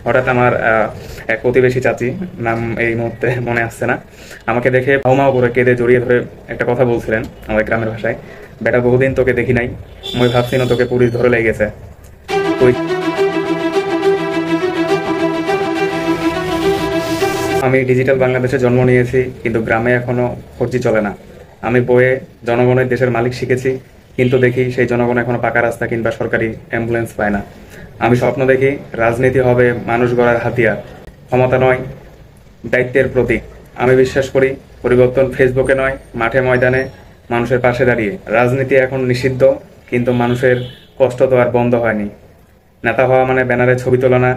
হঠাৎ আমার এক প্রতিবেশী চাচি, নাম এই মুহূর্তে মনে আসছে না, আমাকে দেখে হাউমাউ করে কেঁদে জড়িয়ে ধরে একটা কথা বলছিলেন আমাদের গ্রামের ভাষায়, বেটা বহুদিন তোকে দেখি নাই, মই ভাবছি না তোকে পুলিশ ধরে লেগেছে। তুই আমি ডিজিটাল বাংলাদেশে জন্ম নিয়েছি, কিন্তু গ্রামে এখনো 4G চলে না। আমি বইয়ে জনগণের দেশের মালিক শিখেছি, কিন্তু দেখি সেই জনগণ এখনো পাকা রাস্তা কিংবা সরকারি অ্যাম্বুলেন্স পায় না। আমি স্বপ্ন দেখি রাজনীতি হবে মানুষ গড়ার হাতিয়ার, ক্ষমতা নয়, দায়িত্বের প্রতীক। আমি বিশ্বাস করি পরিবর্তন ফেসবুকে নয়, মাঠে ময়দানে মানুষের পাশে দাঁড়িয়ে। রাজনীতি এখন নিষিদ্ধ, কিন্তু মানুষের কষ্ট তো আর বন্ধ হয়নি। নেতা হওয়া মানে ব্যানারে ছবি তোলা না,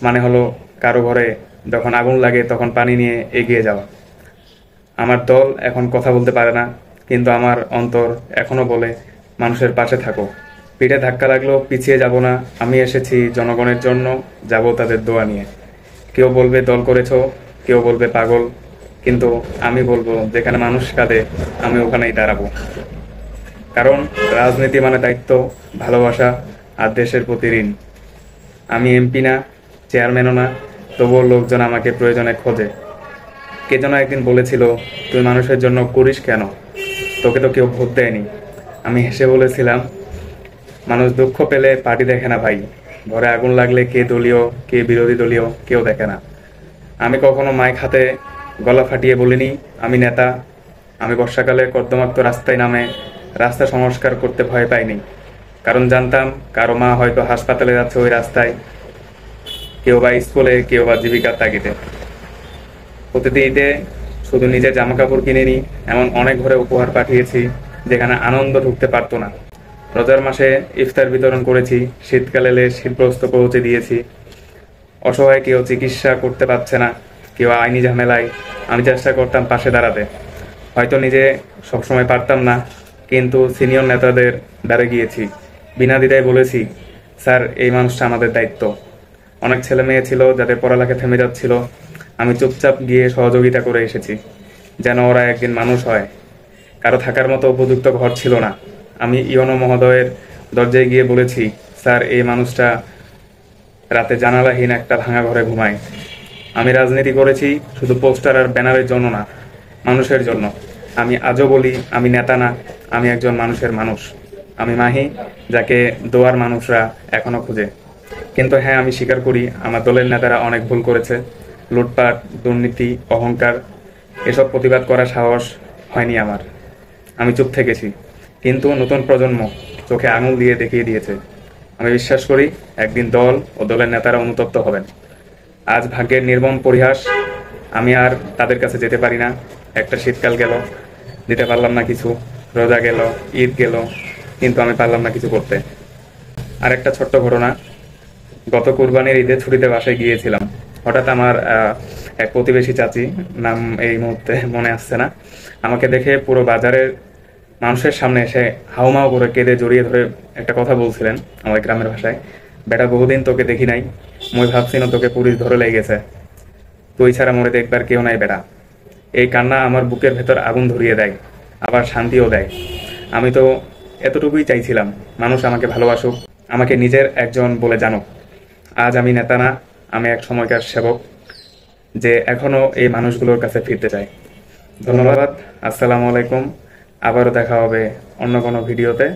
মানে হলো কারো ঘরে যখন আগুন লাগে তখন পানি নিয়ে এগিয়ে যাওয়া। আমার দল এখন কথা বলতে পারে না, কিন্তু আমার অন্তর এখনো বলে মানুষের পাশে থাকো। পিঠে ধাক্কা লাগলেও পিছিয়ে যাব না। আমি এসেছি জনগণের জন্য, যাব তাদের দোয়া নিয়ে। কেউ বলবে দল করেছো, কেউ বলবে পাগল, কিন্তু আমি বলবো যেখানে মানুষ কাঁদে আমি ওখানেই দাঁড়াবো। কারণ রাজনীতি মানে দায়িত্ব, ভালোবাসা আর দেশের প্রতি ঋণ। আমি এমপি না, চেয়ারম্যানও না, তবুও লোকজন আমাকে প্রয়োজনে খোঁজে। কে যেন একদিন বলেছিল, তুই মানুষের জন্য করিস কেন, তোকে তো কেউ ভোট দেয়নি। আমি হেসে বলেছিলাম, মানুষ দুঃখ পেলে পার্টি দেখে না ভাই, ঘরে আগুন লাগলে কে দলীয় কে বিরোধী দলীয় কেউ দেখে না। আমি কখনো মাইক হাতে গলা ফাটিয়ে বলিনি আমি নেতা। আমি বর্ষাকালে কর্দমাক্ত রাস্তায় নামে রাস্তা সংস্কার করতে ভয় পাইনি, কারণ জানতাম কারো মা হয়তো হাসপাতালে যাচ্ছে ওই রাস্তায়, কেউ বা স্কুলে, কেউ বা জীবিকার তাগিদে। প্রতিটি ঈদে শুধু নিজের জামা কাপড় কিনে নি, এমন অনেক ঘরে উপহার পাঠিয়েছি যেখানে আনন্দ ঢুকতে পারতো না। রোজার মাসে ইফতার বিতরণ করেছি, শীতকালে এলে শীতবস্ত্র পৌঁছে দিয়েছি। অসহায় কেউ চিকিৎসা করতে পারছে না, কেউ আইনি ঝামেলায়, আমি চেষ্টা করতাম পাশে দাঁড়াতে। হয়তো নিজে সবসময় পারতাম না, কিন্তু সিনিয়র নেতাদের দ্বারে গিয়েছি, বিনা দ্বিধায় বলেছি, স্যার এই মানুষটা আমাদের দায়িত্ব। অনেক ছেলে মেয়ে ছিল যাদের পড়ালেখা থেমে যাচ্ছিল, আমি চুপচাপ গিয়ে সহযোগিতা করে এসেছি, যেন ওরা একদিন মানুষ হয়। কারো থাকার মতো উপযুক্ত ঘর ছিল না, আমি ইওনো মহোদয়ের দরজায় গিয়ে বলেছি, স্যার এই মানুষটা রাতে জানালাহীন একটা ভাঙা ঘরে ঘুমায়। আমি রাজনীতি করেছি শুধু পোস্টার আর ব্যানারের জন্য না, মানুষের জন্য। আমি আজও বলি আমি নেতা না, আমি একজন মানুষের মানুষ। আমি মাহি, যাকে দোয়ার মানুষরা এখনো খুঁজে। কিন্তু হ্যাঁ, আমি স্বীকার করি আমার দলের নেতারা অনেক ভুল করেছে। লুটপাট, দুর্নীতি, অহংকার, এসব প্রতিবাদ করার সাহস হয়নি আমার। আমি চুপ থেকেছি, কিন্তু নতুন প্রজন্ম চোখে আঙুল দিয়ে দেখিয়ে দিয়েছে। আমি বিশ্বাস করি একদিন দল ও দলের নেতারা অনুতপ্ত হবেন। আজ ভাগ্যের নির্মম পরিহাস, আমি আর তাদের কাছে যেতে পারি না। একটা শীতকাল গেল, দিতে পারলাম না কিছু। রোজা গেল, ঈদ গেল, কিন্তু আমি পারলাম না কিছু করতে। আর একটা ছোট্ট ঘটনা, গত কুরবানির ঈদে ছুটিতে বাসায় গিয়েছিলাম। হঠাৎ আমার এক প্রতিবেশী চাচি, নাম এই মুহূর্তে মনে আসছে না, আমাকে দেখে পুরো বাজারের মানুষের সামনে এসে হাউমাউ করে কেঁদে জড়িয়ে ধরে একটা কথা বলছিলেন আমাদের গ্রামের ভাষায়, বেটা বহুদিন তোকে দেখি নাই, মই ভাবছি না তোকে পুলিশ ধরে লেগেছে। তুই ছাড়া মরে দেখবার কেউ নাই বেটা। এই কান্না আমার বুকের ভেতর আগুন ধরিয়ে দেয়, আবার শান্তিও দেয়। আমি তো এতটুকুই চাইছিলাম, মানুষ আমাকে ভালোবাসুক, আমাকে নিজের একজন বলে জানুক। আজ আমি নেতা না, আমি এক সময়কার সেবক, যে এখনো এই মানুষগুলোর কাছে ফিরতে চাই। ধন্যবাদ, আসসালামু আলাইকুম। আবারও দেখা হবে অন্য কোনো ভিডিওতে।